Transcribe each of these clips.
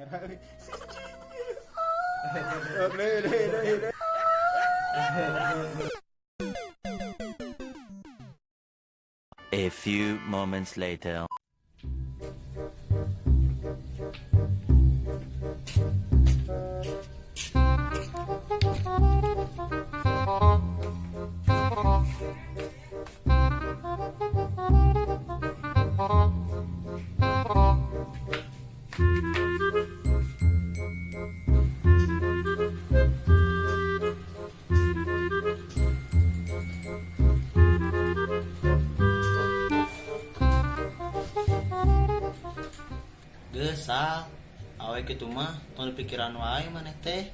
kamera. A few moments later. Desa, awet kitu mah tong pikiran wae maneh teh.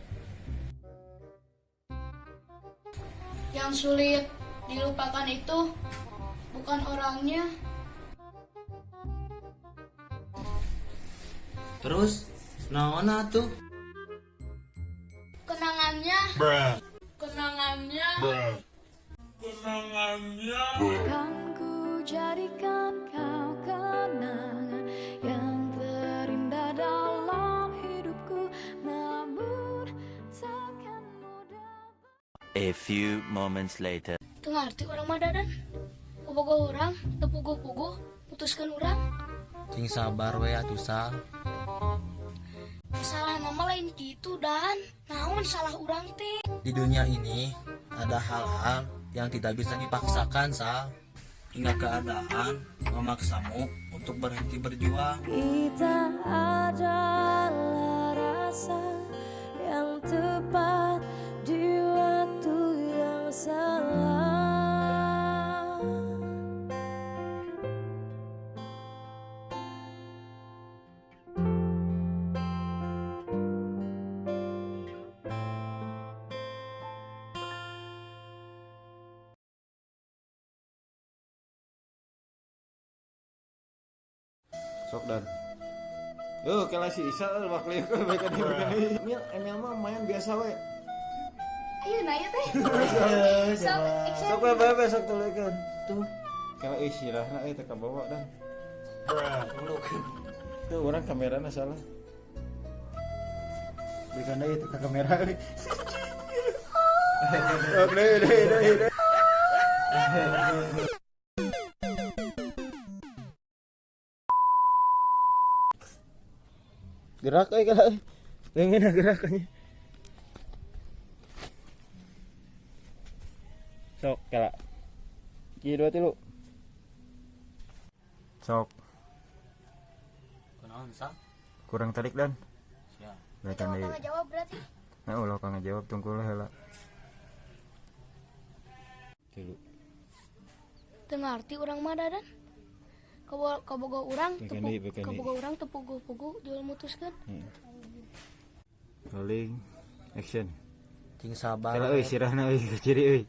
Yang sulit dilupakan itu bukan orangnya, Terus naon atuh? kenangannya. Kenangannya. Kan ku jadikan kau kenangan yang terindah dalam hidupku, namun takkan mudah. A few moments later. Itu ngerti orang madadan. Bobogoh orang, tepuguh-puguh, putuskan orang. Cing sabar we atuh Sal. Salah mama lain gitu dan naon salah orang teh. Di dunia ini ada hal-hal yang tidak bisa dipaksakan Sal. Hingga keadaan memaksamu untuk berhenti berjuang. Kita adalah rasa yang tepat di waktu yang salah. Sok dan. Yo, kala si Isa bak lieu ke bae deui. Emil mah main biasa we. Ayo naya teh. Sok we besok tuleukeun. Tuh. Kala isirahna teh ka bawa dan. Tuh orang kamerana salah. Berikan deui teh ka kamera. Sok deui. Gerak kala pengen gerakannya. Sok kala. Ki 2 3. Sok. Kunaon Sal? Kurang tarik dan. Siap. Berikan deui. Nggak jawab berarti. Nah, ulah kang jawab tungkul heula. Tilu. Teu ngarti orang madadan. Kabogoh orang, kabogoh orang tepuguh-puguh jual mutuskan. Rolling action. Cing sabar. Kala euy sirahna euy ciri euy.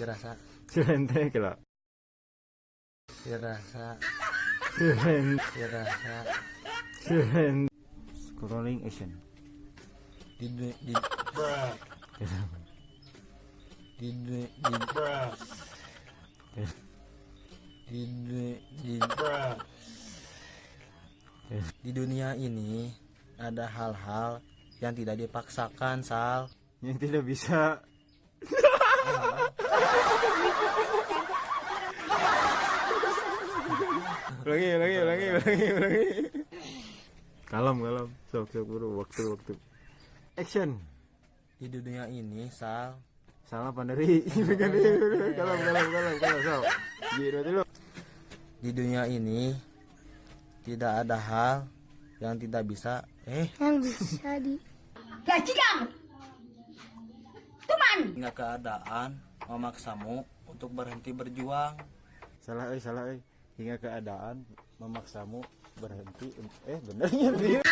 Dirasa. Sirente kala. Dirasa. Rolling action. Di di di di di dunia ini ada hal-hal yang tidak dipaksakan Sal. Yang tidak bisa. Ulangi. Kalem. Sok buru waktu. Action. Di dunia ini Sal, Salah panderi. Kalem. Sok. Ji 2 3. di dunia ini tidak ada hal yang tidak bisa Yang bisa di hingga keadaan memaksamu untuk berhenti berjuang. Salah euy. Hingga keadaan memaksamu berhenti benernya.